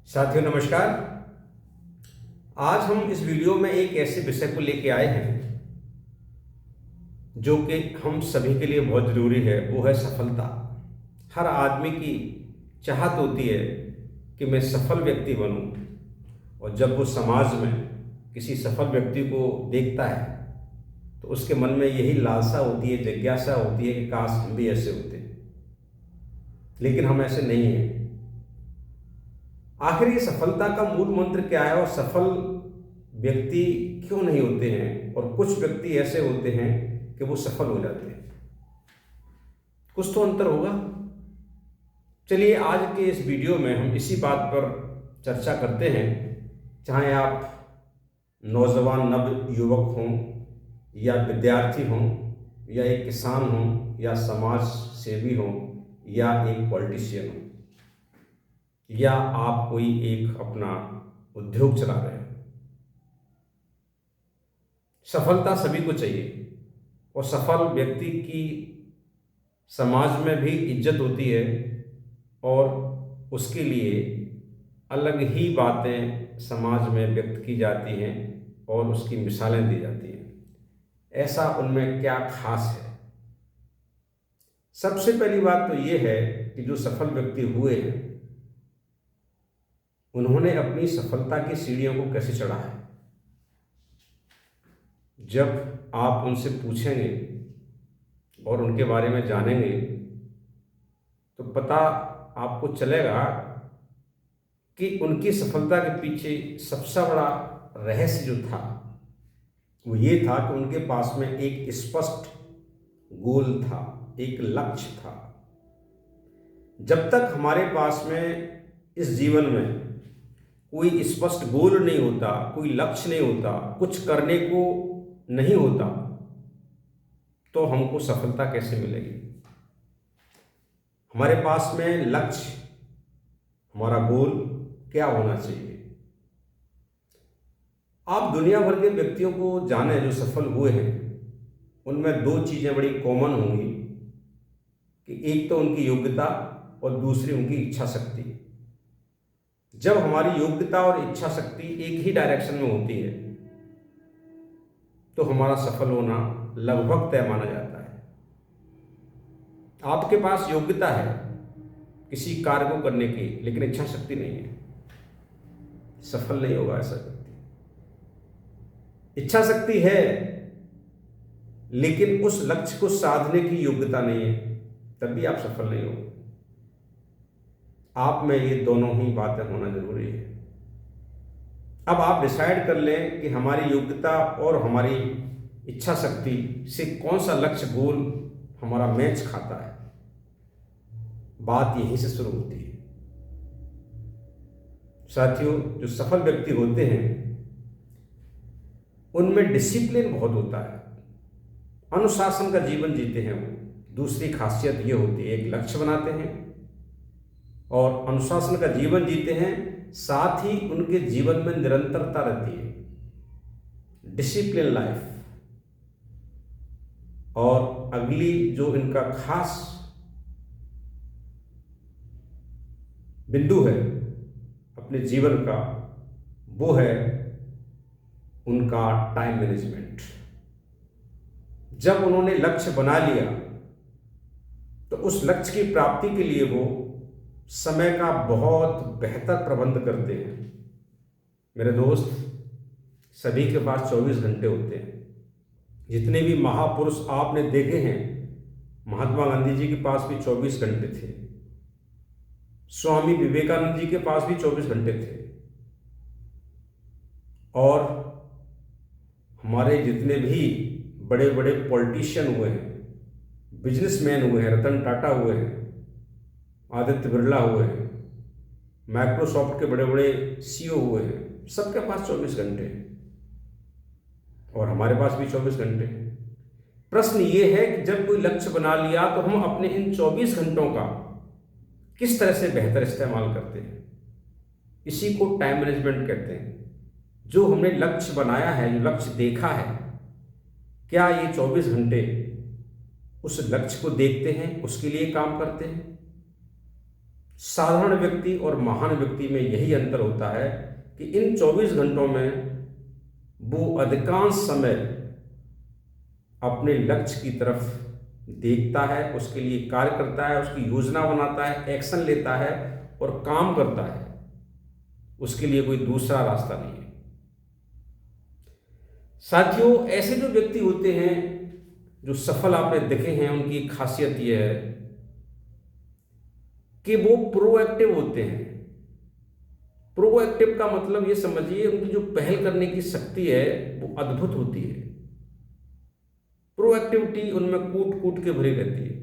साथियों नमस्कार। आज हम इस वीडियो में एक ऐसे विषय को लेके आए हैं जो कि हम सभी के लिए बहुत ज़रूरी है, वो है सफलता। हर आदमी की चाहत होती है कि मैं सफल व्यक्ति बनूं, और जब वो समाज में किसी सफल व्यक्ति को देखता है तो उसके मन में यही लालसा होती है, जिज्ञासा होती है कि काश हम भी ऐसे होते। लेकिन हम ऐसे नहीं हैं। आखिर ये सफलता का मूल मंत्र क्या है, और सफल व्यक्ति क्यों नहीं होते हैं, और कुछ व्यक्ति ऐसे होते हैं कि वो सफल हो जाते हैं। कुछ तो अंतर होगा। चलिए आज के इस वीडियो में हम इसी बात पर चर्चा करते हैं। चाहे आप नौजवान नव युवक हों, या विद्यार्थी हों, या एक किसान हों, या समाज सेवी हों, या एक पॉलिटिशियन हो, या आप कोई एक अपना उद्योग चला रहे हैं। सफलता सभी को चाहिए, और सफल व्यक्ति की समाज में भी इज्जत होती है, और उसके लिए अलग ही बातें समाज में व्यक्त की जाती हैं और उसकी मिसालें दी जाती हैं। ऐसा उनमें क्या खास है? सबसे पहली बात तो ये है कि जो सफल व्यक्ति हुए हैं उन्होंने अपनी सफलता की सीढ़ियों को कैसे चढ़ा है। जब आप उनसे पूछेंगे और उनके बारे में जानेंगे तो पता आपको चलेगा कि उनकी सफलता के पीछे सबसे बड़ा रहस्य जो था वो ये था कि उनके पास में एक स्पष्ट गोल था, एक लक्ष्य था। जब तक हमारे पास में इस जीवन में कोई स्पष्ट गोल नहीं होता, कोई लक्ष्य नहीं होता, कुछ करने को नहीं होता, तो हमको सफलता कैसे मिलेगी। हमारे पास में लक्ष्य, हमारा गोल क्या होना चाहिए। आप दुनिया भर के व्यक्तियों को जाने जो सफल हुए हैं, उनमें दो चीज़ें बड़ी कॉमन होंगी कि एक तो उनकी योग्यता और दूसरी उनकी इच्छा शक्ति। जब हमारी योग्यता और इच्छा शक्ति एक ही डायरेक्शन में होती है तो हमारा सफल होना लगभग तय माना जाता है। आपके पास योग्यता है किसी कार्य को करने की, लेकिन इच्छा शक्ति नहीं है, सफल नहीं होगा ऐसा व्यक्ति। इच्छा शक्ति है लेकिन उस लक्ष्य को साधने की योग्यता नहीं है, तब भी आप सफल नहीं होंगे। आप में ये दोनों ही बातें होना जरूरी है। अब आप डिसाइड कर लें कि हमारी योग्यता और हमारी इच्छा शक्ति से कौन सा लक्ष्य गोल हमारा मैच खाता है। बात यहीं से शुरू होती है। साथियों, जो सफल व्यक्ति होते हैं उनमें डिसिप्लिन बहुत होता है, अनुशासन का जीवन जीते हैं वो। दूसरी खासियत ये होती है, एक लक्ष्य बनाते हैं और अनुशासन का जीवन जीते हैं, साथ ही उनके जीवन में निरंतरता रहती है, डिसिप्लिन लाइफ। और अगली जो इनका खास बिंदु है अपने जीवन का, वो है उनका टाइम मैनेजमेंट। जब उन्होंने लक्ष्य बना लिया तो उस लक्ष्य की प्राप्ति के लिए वो समय का बहुत बेहतर प्रबंध करते हैं। मेरे दोस्त, सभी के पास 24 घंटे होते हैं। जितने भी महापुरुष आपने देखे हैं, महात्मा गांधी जी के पास भी 24 घंटे थे, स्वामी विवेकानंद जी के पास भी 24 घंटे थे, और हमारे जितने भी बड़े बड़े पॉलिटिशियन हुए हैं, बिजनेसमैन हुए हैं, रतन टाटा हुए हैं, आदित्य बिरला हुए हैं, माइक्रोसॉफ्ट के बड़े बड़े सीईओ हुए हैं, सबके पास 24 घंटे हैं, और हमारे पास भी 24 घंटे हैं। प्रश्न ये है कि जब कोई लक्ष्य बना लिया तो हम अपने इन 24 घंटों का किस तरह से बेहतर इस्तेमाल करते हैं। इसी को टाइम मैनेजमेंट कहते हैं। जो हमने लक्ष्य बनाया है, जो लक्ष्य देखा है, क्या ये 24 घंटे उस लक्ष्य को देखते हैं, उसके लिए काम करते हैं। साधारण व्यक्ति और महान व्यक्ति में यही अंतर होता है कि इन 24 घंटों में वो अधिकांश समय अपने लक्ष्य की तरफ देखता है, उसके लिए कार्य करता है, उसकी योजना बनाता है, एक्शन लेता है और काम करता है। उसके लिए कोई दूसरा रास्ता नहीं है। साथियों, ऐसे जो व्यक्ति होते हैं जो सफल आपने देखे हैं, उनकी एक खासियत यह है कि वो प्रोएक्टिव होते हैं। प्रोएक्टिव का मतलब ये समझिए, उनकी जो पहल करने की शक्ति है वो अद्भुत होती है। प्रोएक्टिविटी उनमें कूट कूट के भरी रहती है।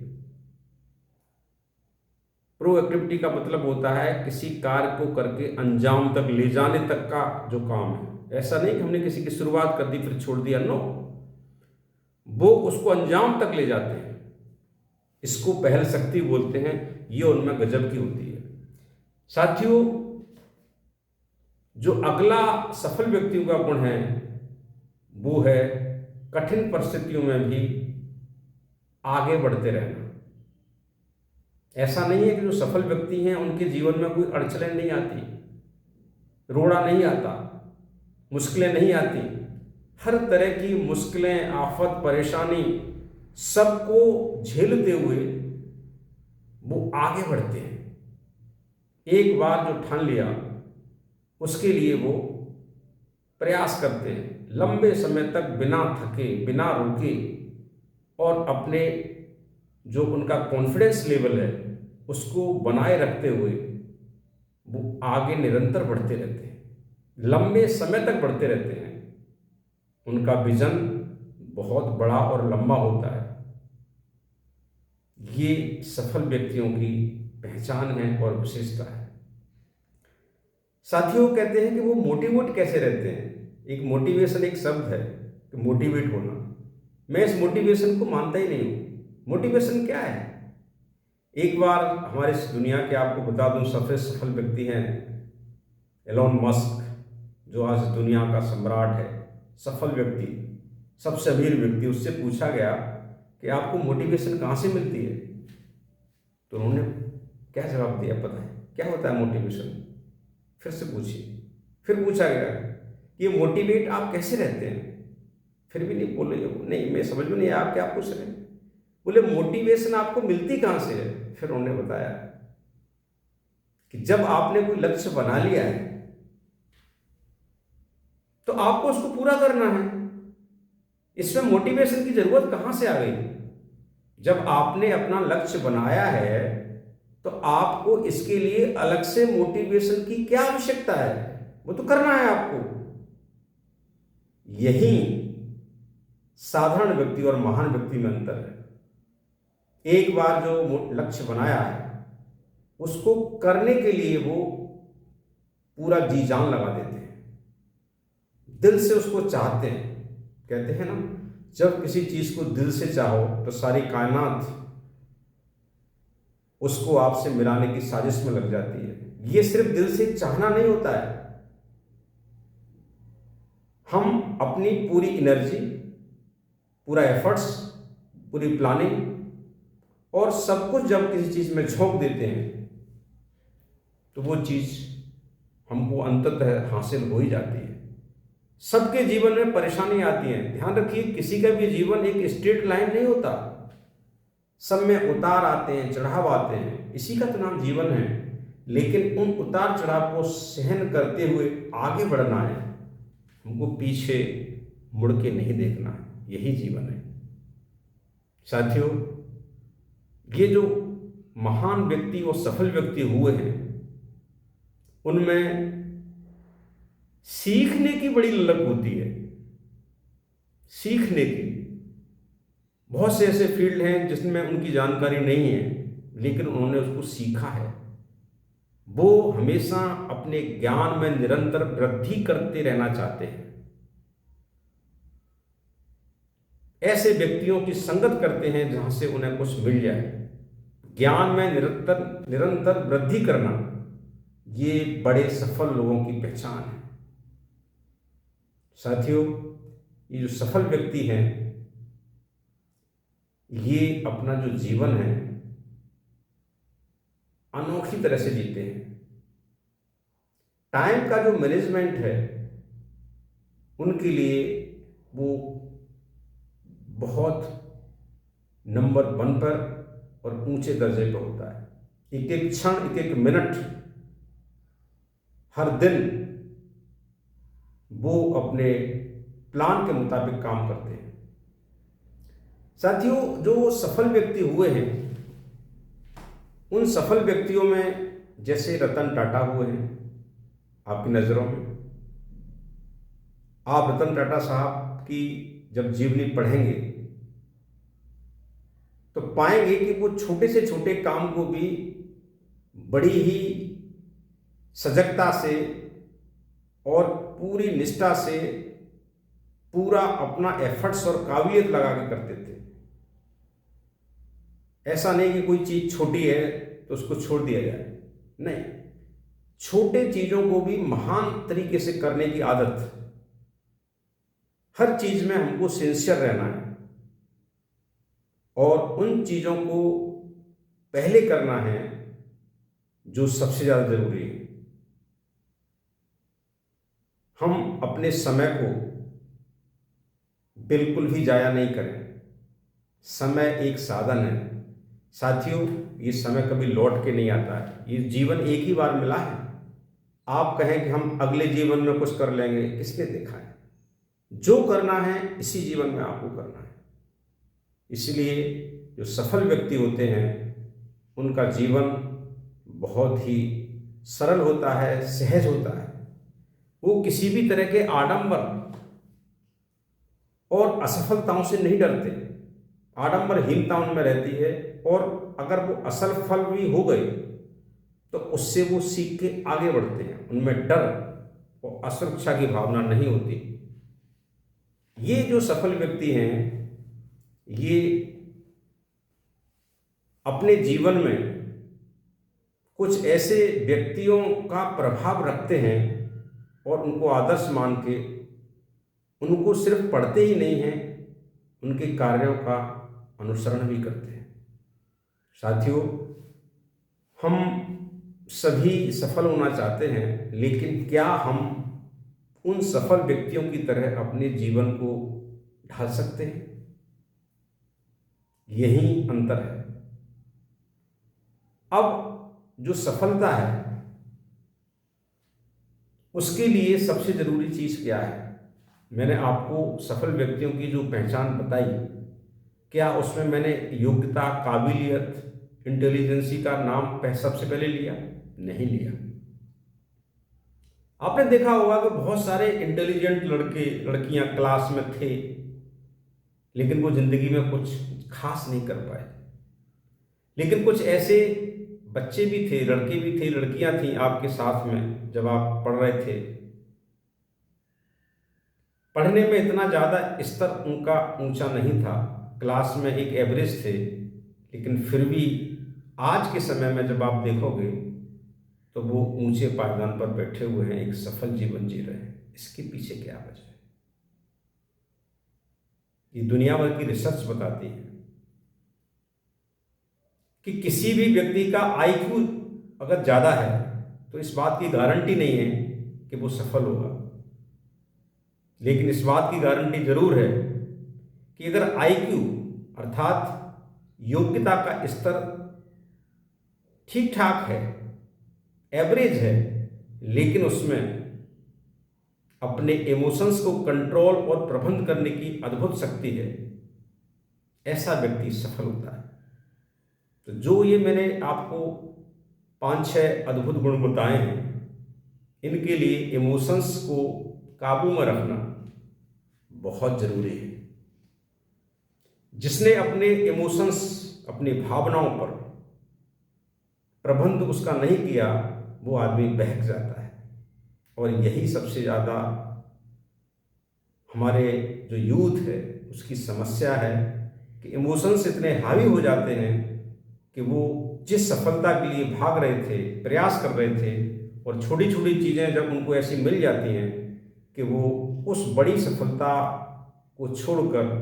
प्रोएक्टिविटी का मतलब होता है किसी कार्य को करके अंजाम तक ले जाने तक का जो काम है। ऐसा नहीं कि हमने किसी की शुरुआत कर दी फिर छोड़ दिया, नो, वो उसको अंजाम तक ले जाते हैं। इसको पहल शक्ति बोलते हैं। ये उनमें गजब की होती है। साथियों, जो अगला सफल व्यक्तियों का गुण है वो है कठिन परिस्थितियों में भी आगे बढ़ते रहना। ऐसा नहीं है कि जो सफल व्यक्ति हैं उनके जीवन में कोई अड़चनें नहीं आती, रोड़ा नहीं आता, मुश्किलें नहीं आती। हर तरह की मुश्किलें, आफत, परेशानी सबको झेलते हुए वो आगे बढ़ते हैं। एक बार जो ठान लिया उसके लिए वो प्रयास करते हैं, लंबे समय तक बिना थके, बिना रुके, और अपने जो उनका कॉन्फिडेंस लेवल है उसको बनाए रखते हुए वो आगे निरंतर बढ़ते रहते हैं, लंबे समय तक बढ़ते रहते हैं। उनका विजन बहुत बड़ा और लंबा होता है। ये सफल व्यक्तियों की पहचान है और विशेषता है। साथियों, कहते हैं कि वो मोटिवेट कैसे रहते हैं। एक मोटिवेशन एक शब्द है कि मोटिवेट होना। मैं इस मोटिवेशन को मानता ही नहीं हूं। मोटिवेशन क्या है? एक बार हमारे इस दुनिया के, आपको बता दूं, सबसे सफल व्यक्ति हैं एलोन मस्क, जो आज दुनिया का सम्राट है, सफल व्यक्ति, सबसे अमीर व्यक्ति। उससे पूछा गया कि आपको मोटिवेशन कहाँ से मिलती है? तो उन्होंने क्या जवाब दिया पता है? क्या होता है मोटिवेशन? फिर से पूछिए। फिर पूछा गया कि ये मोटिवेट आप कैसे रहते हैं? फिर भी नहीं बोले, नहीं मैं समझ में नहीं आया आप क्या पूछ रहे हैं। बोले मोटिवेशन आपको मिलती कहाँ से है? फिर उन्होंने बताया कि जब आपने कोई लक्ष्य बना लिया है तो आपको उसको पूरा करना है। इसमें मोटिवेशन की जरूरत कहां से आ गई? जब आपने अपना लक्ष्य बनाया है तो आपको इसके लिए अलग से मोटिवेशन की क्या आवश्यकता है? वो तो करना है आपको। यही साधारण व्यक्ति और महान व्यक्ति में अंतर है। एक बार जो लक्ष्य बनाया है उसको करने के लिए वो पूरा जी जान लगा देते हैं, दिल से उसको चाहते हैं। कहते हैं ना, जब किसी चीज को दिल से चाहो तो सारी कायनात उसको आपसे मिलाने की साजिश में लग जाती है। ये सिर्फ दिल से चाहना नहीं होता है। हम अपनी पूरी एनर्जी, पूरा एफर्ट्स, पूरी प्लानिंग और सब कुछ जब किसी चीज में झोंक देते हैं तो वो चीज हमको अंततः हासिल हो ही जाती है। सबके जीवन में परेशानी आती है। ध्यान रखिए, किसी का भी जीवन एक स्ट्रेट लाइन नहीं होता। सब में उतार आते हैं, चढ़ाव आते हैं, इसी का तो नाम जीवन है। लेकिन उन उतार चढ़ाव को सहन करते हुए आगे बढ़ना है। हमको पीछे मुड़ के नहीं देखना है। यही जीवन है। साथियों, ये जो महान व्यक्ति और सफल व्यक्ति हुए हैं उनमें सीखने की बड़ी ललक होती है। सीखने की बहुत से ऐसे फील्ड हैं जिसमें उनकी जानकारी नहीं है, लेकिन उन्होंने उसको सीखा है। वो हमेशा अपने ज्ञान में निरंतर वृद्धि करते रहना चाहते हैं। ऐसे व्यक्तियों की संगत करते हैं जहां से उन्हें कुछ मिल जाए। ज्ञान में निरंतर वृद्धि करना, ये बड़े सफल लोगों की पहचान है। साथियों, ये जो सफल व्यक्ति हैं ये अपना जो जीवन है अनोखी तरह से जीते हैं। टाइम का जो मैनेजमेंट है उनके लिए वो बहुत नंबर 1 पर और ऊंचे दर्जे पर होता है। एक एक क्षण, एक एक मिनट, हर दिन वो अपने प्लान के मुताबिक काम करते हैं। साथियों, जो सफल व्यक्ति हुए हैं उन सफल व्यक्तियों में जैसे रतन टाटा हुए हैं आपकी नज़रों में, आप रतन टाटा साहब की जब जीवनी पढ़ेंगे तो पाएंगे कि वो छोटे से छोटे काम को भी बड़ी ही सजगता से और पूरी निष्ठा से पूरा अपना एफर्ट्स और काबिलियत लगा के करते थे। ऐसा नहीं कि कोई चीज छोटी है तो उसको छोड़ दिया जाए, नहीं, छोटे चीजों को भी महान तरीके से करने की आदत। हर चीज में हमको सिंसियर रहना है और उन चीजों को पहले करना है जो सबसे ज्यादा जरूरी है। हम अपने समय को बिल्कुल भी जाया नहीं करें। समय एक साधन है साथियों, ये समय कभी लौट के नहीं आता है। ये जीवन एक ही बार मिला है। आप कहें कि हम अगले जीवन में कुछ कर लेंगे, किसने देखा है? जो करना है इसी जीवन में आपको करना है। इसलिए जो सफल व्यक्ति होते हैं उनका जीवन बहुत ही सरल होता है, सहज होता है। वो किसी भी तरह के आडंबर और असफलताओं से नहीं डरते। आडंबरहीनता उनमें रहती है और अगर वो असफल भी हो गए तो उससे वो सीख के आगे बढ़ते हैं। उनमें डर और असुरक्षा की भावना नहीं होती। ये जो सफल व्यक्ति हैं ये अपने जीवन में कुछ ऐसे व्यक्तियों का प्रभाव रखते हैं और उनको आदर्श मान के उनको सिर्फ पढ़ते ही नहीं हैं, उनके कार्यों का अनुसरण भी करते हैं। साथियों, हम सभी सफल होना चाहते हैं, लेकिन क्या हम उन सफल व्यक्तियों की तरह अपने जीवन को ढाल सकते हैं? यही अंतर है। अब जो सफलता है उसके लिए सबसे जरूरी चीज क्या है? मैंने आपको सफल व्यक्तियों की जो पहचान बताई, क्या उसमें मैंने योग्यता, काबिलियत, इंटेलिजेंसी का नाम सबसे पहले लिया? नहीं लिया। आपने देखा होगा कि बहुत सारे इंटेलिजेंट लड़के लड़कियां क्लास में थे, लेकिन वो जिंदगी में कुछ खास नहीं कर पाए। लेकिन कुछ ऐसे बच्चे भी थे, लड़के भी थे, लड़कियां थी आपके साथ में जब आप पढ़ रहे थे। पढ़ने में इतना ज़्यादा स्तर उनका ऊंचा नहीं था, क्लास में एक एवरेज थे, लेकिन फिर भी आज के समय में जब आप देखोगे तो वो ऊंचे पायदान पर बैठे हुए हैं, एक सफल जीवन जी रहे हैं। इसके पीछे क्या वजह है? ये दुनिया भर की रिसर्च बताती है कि किसी भी व्यक्ति का आईक्यू अगर ज़्यादा है तो इस बात की गारंटी नहीं है कि वो सफल होगा, लेकिन इस बात की गारंटी जरूर है कि अगर आईक्यू अर्थात योग्यता का स्तर ठीक ठाक है, एवरेज है, लेकिन उसमें अपने इमोशंस को कंट्रोल और प्रबंध करने की अद्भुत शक्ति है, ऐसा व्यक्ति सफल होता है। तो जो ये मैंने आपको 5-6 अद्भुत गुण बताए हैं, इनके लिए इमोशंस को काबू में रखना बहुत जरूरी है। जिसने अपने इमोशंस, अपनी भावनाओं पर प्रबंध उसका नहीं किया, वो आदमी बहक जाता है। और यही सबसे ज़्यादा हमारे जो यूथ है उसकी समस्या है कि इमोशंस इतने हावी हो जाते हैं कि वो जिस सफलता के लिए भाग रहे थे, प्रयास कर रहे थे, और छोटी छोटी चीज़ें जब उनको ऐसी मिल जाती हैं कि वो उस बड़ी सफलता को छोड़कर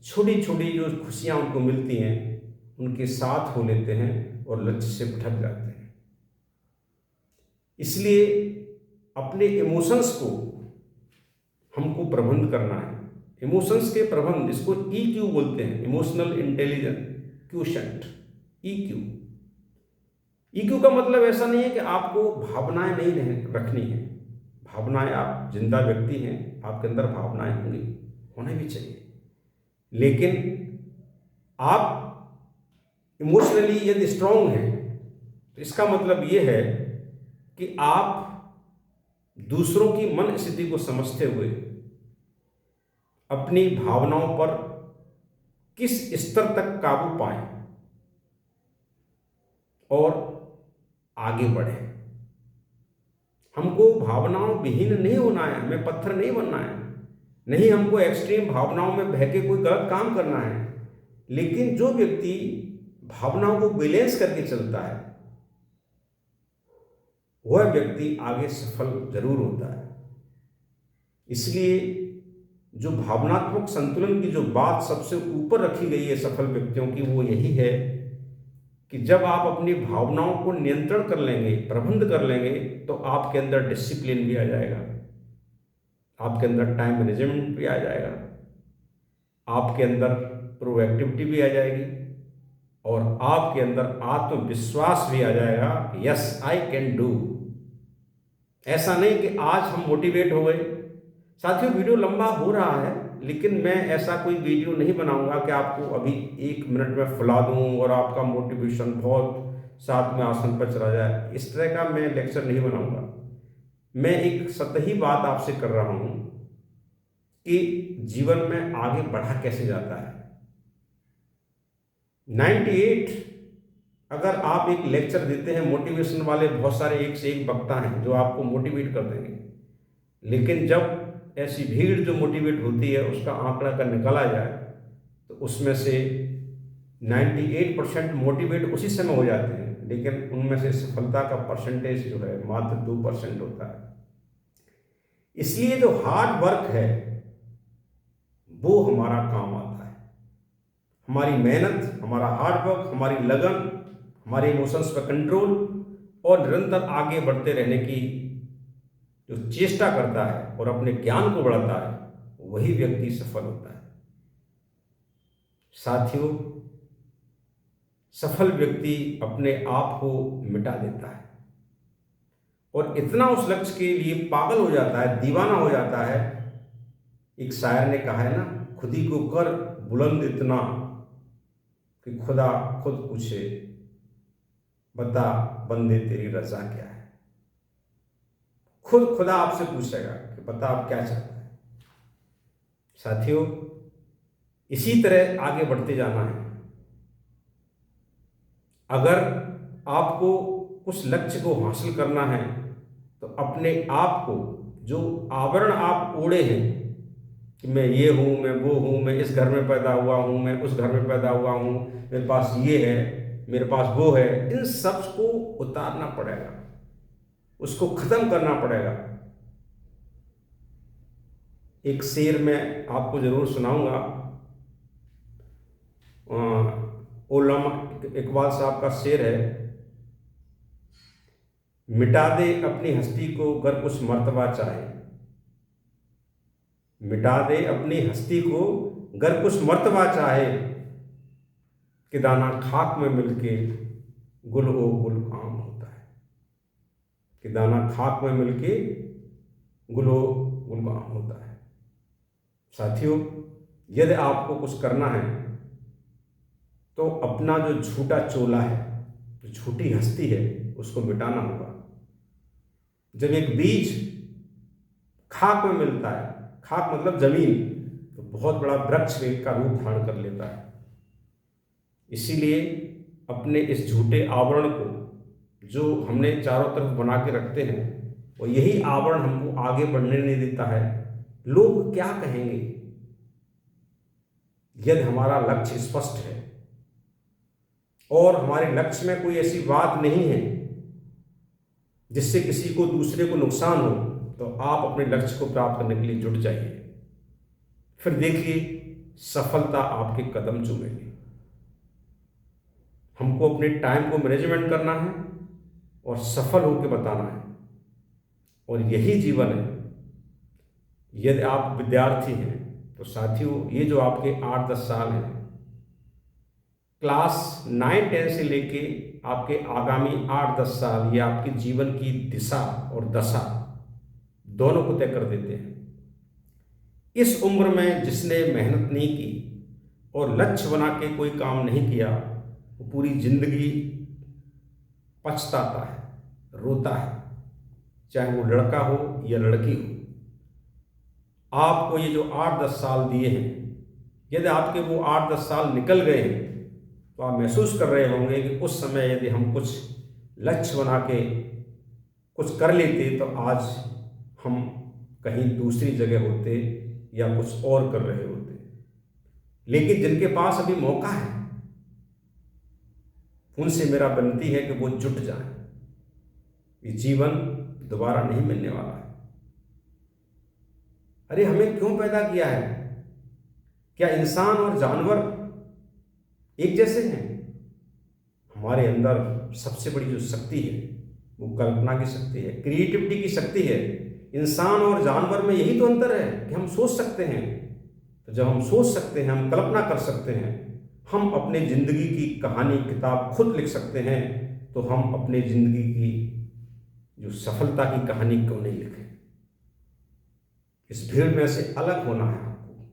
छोटी छोटी जो खुशियाँ उनको मिलती हैं उनके साथ हो लेते हैं और लक्ष्य से भटक जाते हैं। इसलिए अपने इमोशंस को हमको प्रबंध करना है। इमोशंस के प्रबंध, इसको EQ बोलते हैं, emotional intelligence quotient, EQ। EQ का मतलब ऐसा नहीं है कि आपको भावनाएं नहीं रखनी है। भावनाएं, आप जिंदा व्यक्ति हैं, आपके अंदर भावनाएं होंगी, होने भी चाहिए, लेकिन आप इमोशनली यदि स्ट्रांग हैं तो इसका मतलब ये है कि आप दूसरों की मन स्थिति को समझते हुए अपनी भावनाओं पर किस स्तर तक काबू पाएं और आगे बढ़ें। हमको भावनाओं विहीन नहीं होना है, हमें पत्थर नहीं बनना है, नहीं हमको एक्सट्रीम भावनाओं में बह के कोई गलत काम करना है। लेकिन जो व्यक्ति भावनाओं को बैलेंस करके चलता है वह व्यक्ति आगे सफल जरूर होता है। इसलिए जो भावनात्मक संतुलन की जो बात सबसे ऊपर रखी गई है सफल व्यक्तियों की, वो यही है कि जब आप अपनी भावनाओं को नियंत्रण कर लेंगे, प्रबंध कर लेंगे, तो आपके अंदर डिसिप्लिन भी आ जाएगा, आपके अंदर टाइम मैनेजमेंट भी आ जाएगा, आपके अंदर प्रोएक्टिविटी भी आ जाएगी और आपके अंदर आत्मविश्वास भी आ जाएगा। Yes, I can do. ऐसा नहीं कि आज हम मोटिवेट हो गए। साथियों, वीडियो लंबा हो रहा है, लेकिन मैं ऐसा कोई वीडियो नहीं बनाऊंगा कि आपको अभी 1 मिनट में फुला दूं और आपका मोटिवेशन बहुत साथ में आसन पर चला जाए। इस तरह का मैं लेक्चर नहीं बनाऊंगा। मैं एक सतही बात आपसे कर रहा हूं कि जीवन में आगे बढ़ा कैसे जाता है। 98 अगर आप एक लेक्चर देते हैं मोटिवेशन वाले, बहुत सारे एक से एक वक्ता हैं जो आपको मोटिवेट कर देंगे, लेकिन जब ऐसी भीड़ जो मोटिवेट होती है उसका आंकड़ा कर निकाला जाए तो उसमें से 98% मोटिवेट उसी समय हो जाते हैं, लेकिन उनमें से सफलता का परसेंटेज जो है मात्र 2% होता है। इसलिए जो हार्ड वर्क है वो हमारा काम आता है। हमारी मेहनत, हमारा हार्ड वर्क, हमारी लगन, हमारे इमोशंस पर कंट्रोल और निरंतर आगे बढ़ते रहने की जो चेष्टा करता है और अपने ज्ञान को बढ़ाता है, वही व्यक्ति सफल होता है। साथियों, सफल व्यक्ति अपने आप को मिटा देता है और इतना उस लक्ष्य के लिए पागल हो जाता है, दीवाना हो जाता है। एक शायर ने कहा है ना, खुदी को कर बुलंद इतना कि खुदा खुद पूछे, बता बंदे तेरी रजा क्या है। खुद खुदा आपसे पूछेगा कि बता आप क्या चाहते हैं। साथियों, इसी तरह आगे बढ़ते जाना है। अगर आपको उस लक्ष्य को हासिल करना है तो अपने आप को, जो आवरण आप ओढ़े हैं कि मैं ये हूँ, मैं वो हूँ, मैं इस घर में पैदा हुआ हूँ, मैं उस घर में पैदा हुआ हूँ, मेरे पास ये है, मेरे पास वो है, इन सब को उतारना पड़ेगा, उसको खत्म करना पड़ेगा। एक शेर मैं आपको जरूर सुनाऊंगा। उल्लामा इकबाल साहब का शेर है, मिटा दे अपनी हस्ती को गर कुछ मर्तबा चाहे, मिटा दे अपनी हस्ती को गर कुछ मर्तबा चाहे, कि दाना खाक में मिलके गुल ओ गुल आम होता है, कि दाना खाक में मिलके गुल ओ गुल आम होता है। साथियों, यदि आपको कुछ करना है तो अपना जो झूठा चोला है, जो झूठी हस्ती है, उसको मिटाना होगा। जब एक बीज खाक में मिलता है, खाक मतलब जमीन, तो बहुत बड़ा वृक्ष का रूप धारण कर लेता है। इसीलिए अपने इस झूठे आवरण को जो हमने चारों तरफ बना के रखते हैं, और यही आवरण हमको आगे बढ़ने नहीं देता है। लोग क्या कहेंगे? यदि हमारा लक्ष्य स्पष्ट है और हमारे लक्ष्य में कोई ऐसी बात नहीं है जिससे किसी को, दूसरे को नुकसान हो, तो आप अपने लक्ष्य को प्राप्त करने के लिए जुट जाइए। फिर देखिए सफलता आपके कदम चूमेगी। हमको अपने टाइम को मैनेजमेंट करना है और सफल होकर बताना है और यही जीवन है। यदि आप विद्यार्थी हैं तो साथियों, ये जो आपके 8-10 साल हैं, क्लास 9-10 से लेके आपके आगामी 8-10 साल, ये आपके जीवन की दिशा और दशा दोनों को तय कर देते हैं। इस उम्र में जिसने मेहनत नहीं की और लक्ष्य बना के कोई काम नहीं किया, वो पूरी जिंदगी पछताता है, रोता है, चाहे वो लड़का हो या लड़की हो। आपको ये जो 8-10 साल दिए हैं, यदि आपके वो 8-10 साल निकल गए हैं तो आप महसूस कर रहे होंगे कि उस समय यदि हम कुछ लक्ष्य बना के कुछ कर लेते तो आज हम कहीं दूसरी जगह होते या कुछ और कर रहे होते। लेकिन जिनके पास अभी मौका है, उनसे मेरा विनती है कि वो जुट जाएं। ये जीवन दोबारा नहीं मिलने वाला है। अरे हमें क्यों पैदा किया है? क्या इंसान और जानवर एक जैसे हैं? हमारे अंदर सबसे बड़ी जो शक्ति है वो कल्पना की शक्ति है, क्रिएटिविटी की शक्ति है। इंसान और जानवर में यही तो अंतर है कि हम सोच सकते हैं। तो जब हम सोच सकते हैं, हम कल्पना कर सकते हैं, हम अपने ज़िंदगी की कहानी किताब खुद लिख सकते हैं, तो हम अपने ज़िंदगी की जो सफलता की कहानी क्यों नहीं लिखें? इस भीड़ में से अलग होना है आपको।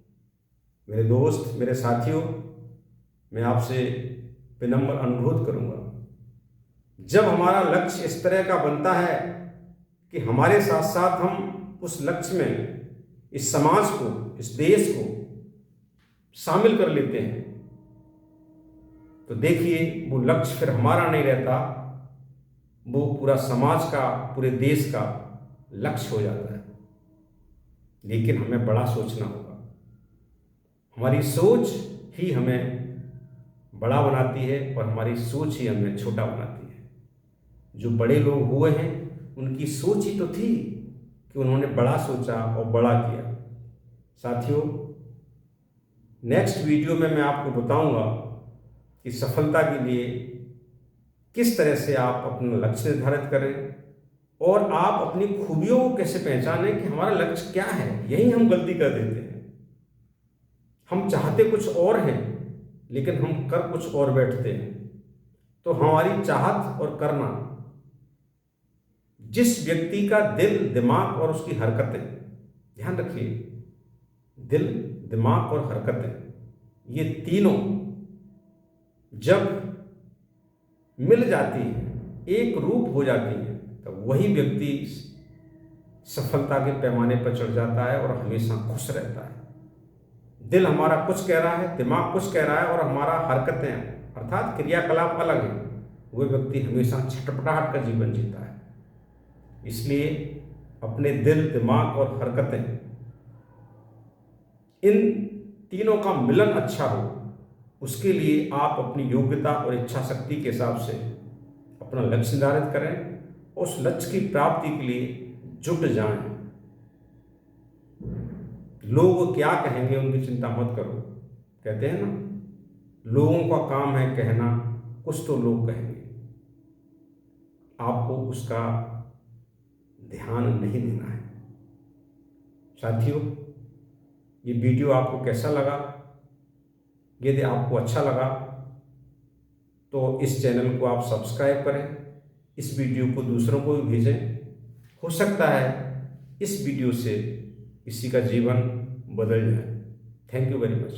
मेरे दोस्त, मेरे साथियों, मैं आपसे विनम्र अनुरोध करूंगा, जब हमारा लक्ष्य इस तरह का बनता है कि हमारे साथ साथ हम उस लक्ष्य में इस समाज को, इस देश को शामिल कर लेते हैं, तो देखिए वो लक्ष्य फिर हमारा नहीं रहता, वो पूरा समाज का, पूरे देश का लक्ष्य हो जाता है। लेकिन हमें बड़ा सोचना होगा। हमारी सोच ही हमें बड़ा बनाती है और हमारी सोच ही हमें छोटा बनाती है। जो बड़े लोग हुए हैं उनकी सोच ही तो थी कि उन्होंने बड़ा सोचा और बड़ा किया। साथियों, नेक्स्ट वीडियो में मैं आपको बताऊंगा कि सफलता के लिए किस तरह से आप अपना लक्ष्य निर्धारित करें और आप अपनी खूबियों को कैसे पहचानें कि हमारा लक्ष्य क्या है। यही हम गलती कर देते हैं। हम चाहते कुछ और हैं लेकिन हम कर कुछ और बैठते हैं। तो हमारी चाहत और करना, जिस व्यक्ति का दिल, दिमाग और उसकी हरकतें, ध्यान रखिए, दिल, दिमाग और हरकतें, ये तीनों जब मिल जाती हैं, एक रूप हो जाती हैं, तो वही व्यक्ति सफलता के पैमाने पर चढ़ जाता है और हमेशा खुश रहता है। दिल हमारा कुछ कह रहा है, दिमाग कुछ कह रहा है और हमारा हरकतें अर्थात क्रियाकलाप अलग है, वह व्यक्ति हमेशा छटपटाहट का जीवन जीता है। इसलिए अपने दिल, दिमाग और हरकतें, इन तीनों का मिलन अच्छा हो, उसके लिए आप अपनी योग्यता और इच्छा शक्ति के हिसाब से अपना लक्ष्य निर्धारित करें। उस लक्ष्य की प्राप्ति के लिए जुट जाएं। लोग क्या कहेंगे उनकी चिंता मत करो। कहते हैं ना, लोगों का काम है कहना, कुछ तो लोग कहेंगे। आपको उसका ध्यान नहीं देना है। साथियों, ये वीडियो आपको कैसा लगा? यदि आपको अच्छा लगा तो इस चैनल को आप सब्सक्राइब करें, इस वीडियो को दूसरों को भी भेजें। हो सकता है इस वीडियो से किसी का जीवन बदल जाए। Thank you very much.